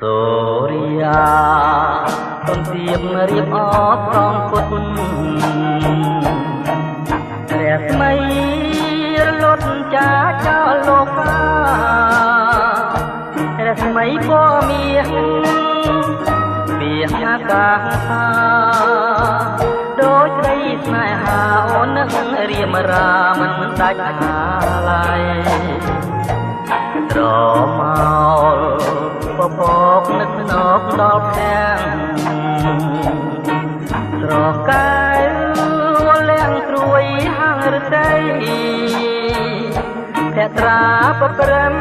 សូរិយាទុនទៀបរៀបអបត្រង់ពុតព្រះស្មៃរលត់ចាចោលលោកាព្រះស្មៃពណ៌មាសពីអាកាសដូចក្តីស្នេហាអូននឹងរៀមរាមិនដាច់ហាឡៃត្រមោលពពកនឹកណប់ដល់ខាងស្រកាយលៀងត្រួយហាងរតីភត្រាបព្រំ